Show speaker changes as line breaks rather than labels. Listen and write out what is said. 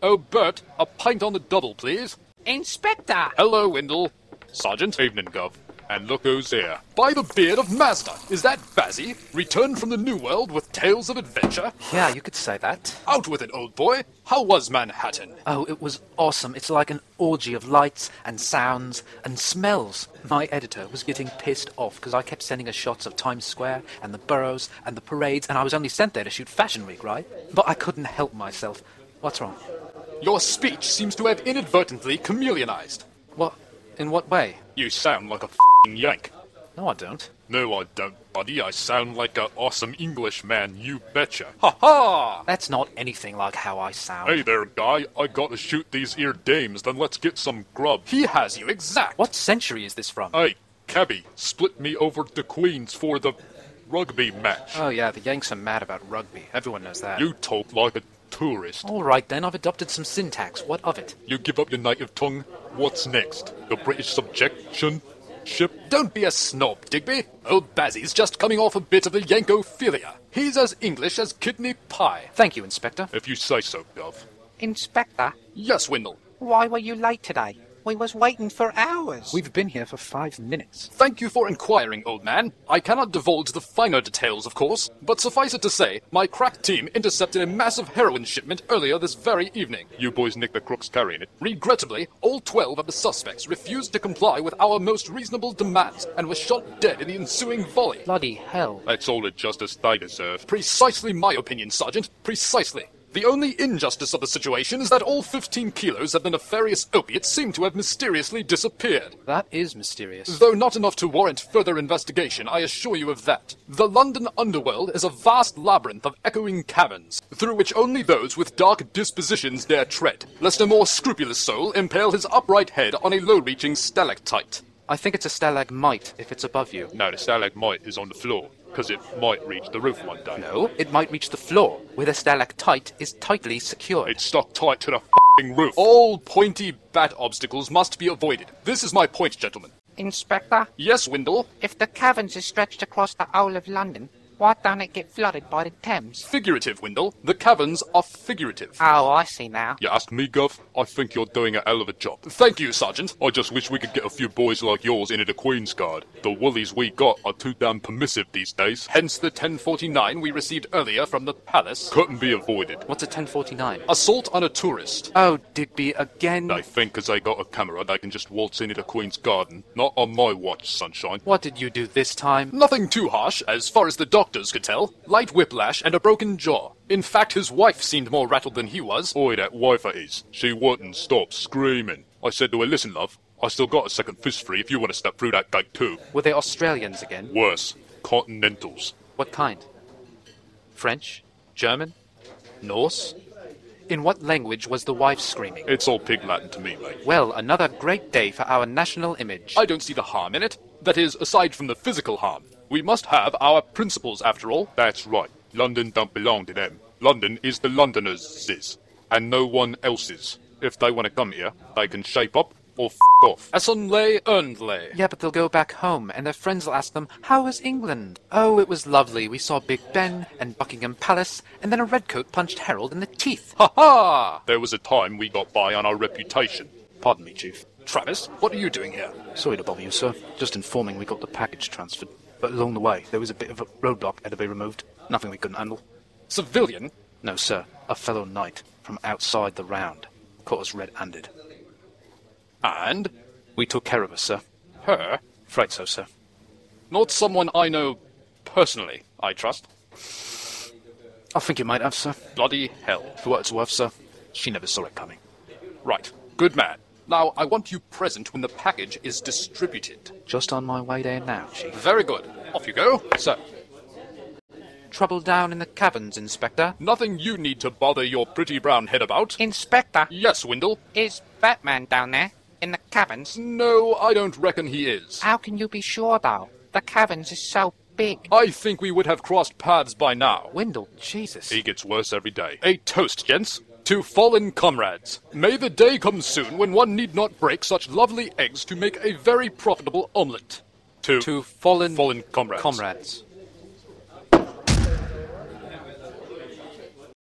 Oh, Bert, a pint on the double, please.
Inspector!
Hello, Windle. Sergeant. Evening, Gov. And look who's here. By the beard of Mazda, is that Bazzy, returned from the New World with tales of adventure?
Yeah, you could say that.
Out with it, old boy. How was Manhattan?
Oh, it was awesome. It's like an orgy of lights and sounds and smells. My editor was getting pissed off because I kept sending her shots of Times Square and the boroughs and the parades, and I was only sent there to shoot Fashion Week, right? But I couldn't help myself. What's wrong?
Your speech seems to have inadvertently chameleonized.
What? In what way?
You sound like a f***ing Yank.
No, I don't.
No, I don't, buddy. I sound like an awesome Englishman, you betcha. Ha ha!
That's not anything like how I sound.
Hey there, guy. I gotta shoot these ear dames, then let's get some grub. He has you exact.
What century is this from?
Hey, cabby, split me over to Queens for the rugby match.
Oh yeah, the Yanks are mad about rugby. Everyone knows that.
You talk like a tourist.
All right then, I've adopted some syntax. What of it?
You give up your native tongue? What's next? The British subjection? Ship? Don't be a snob, Digby. Old Bazzy's just coming off a bit of the Yankophilia. He's as English as kidney pie.
Thank you, Inspector.
If you say so, Gov.
Inspector,
Yes, Windle.
why were you late today? We was waiting for hours.
We've been here for 5 minutes.
Thank you for inquiring, old man. I cannot divulge the finer details, of course, but suffice it to say, my crack team intercepted a massive heroin shipment earlier this very evening. You boys nicked the crooks carrying it. Regrettably, all 12 of the suspects refused to comply with our most reasonable demands and were shot dead in the ensuing volley.
Bloody hell.
That's all the justice they deserve. Precisely my opinion, Sergeant. Precisely. The only injustice of the situation is that all 15 kilos of the nefarious opiates seem to have mysteriously disappeared.
That is mysterious.
Though not enough to warrant further investigation, I assure you of that. The London underworld is a vast labyrinth of echoing caverns, through which only those with dark dispositions dare tread, lest a more scrupulous soul impale his upright head on a low-reaching stalactite.
I think it's a stalagmite if it's above you.
No, the stalagmite is on the floor, because it might reach the roof one day.
No, it might reach the floor, where the stalactite is tightly secured.
It's stuck tight to the f***ing roof. All pointy bat obstacles must be avoided. This is my point, gentlemen.
Inspector,
Yes, Windle?
if the caverns is stretched across the whole of London, why don't it get flooded by the Thames?
Figurative, Windle. The caverns are figurative.
Oh, I see now.
You ask me, Gov? I think you're doing a hell of a job. Thank you, Sergeant. I just wish we could get a few boys like yours into the Queen's Guard. The woolies we got are too damn permissive these days. Hence the 1049 we received earlier from the palace. Couldn't be avoided.
What's a 1049?
Assault on a tourist.
Oh, Digby, again?
They think 'cause they got a camera they can just waltz into the Queen's garden. Not on my watch, sunshine.
What did you do this time?
Nothing too harsh, as far as the doctors could tell. Light whiplash and a broken jaw. In fact, his wife seemed more rattled than he was. Oi, that wife of his. She wouldn't stop screaming. I said to her, listen, love, I still got a second fist free if you want to step through that gate too.
Were they Australians again?
Worse. Continentals.
What kind? French? German? Norse? In what language was the wife screaming?
It's all pig Latin to me, mate.
Well, another great day for our national image.
I don't see the harm in it. That is, aside from the physical harm. We must have our principles, after all. That's right. London don't belong to them. London is the Londoners', and no one else's. If they want to come here, they can shape up or f*** off. Assemblée earnedly.
Yeah, but they'll go back home, and their friends will ask them, how was England? Oh, it was lovely. We saw Big Ben and Buckingham Palace, and then a redcoat punched Harold in the teeth.
Ha ha! There was a time we got by on our reputation.
Pardon me, Chief.
Travis, what are you doing here?
Sorry to bother you, sir. Just informing we got the package transferred. But along the way, there was a bit of a roadblock had to be removed. Nothing we couldn't handle.
Civilian?
No, sir. A fellow knight from outside the round. Caught us red-handed.
And?
We took care of her, sir.
Her?
Afraid so, sir.
Not someone I know personally, I trust.
I think you might have, sir.
Bloody hell.
For what it's worth, sir, she never saw it coming.
Right. Good man. Now, I want you present when the package is distributed.
Just on my way there now, Chief.
Very good. Off you go. Sir.
Trouble down in the caverns, Inspector?
Nothing you need to bother your pretty brown head about.
Inspector,
Yes, Windle.
is Batman down there? In the caverns?
No, I don't reckon he is.
How can you be sure, though? The caverns is so big.
I think we would have crossed paths by now.
Windle, Jesus.
He gets worse every day. A toast, gents. To fallen comrades. May the day come soon when one need not break such lovely eggs to make a very profitable omelette. To
fallen
comrades.
comrades.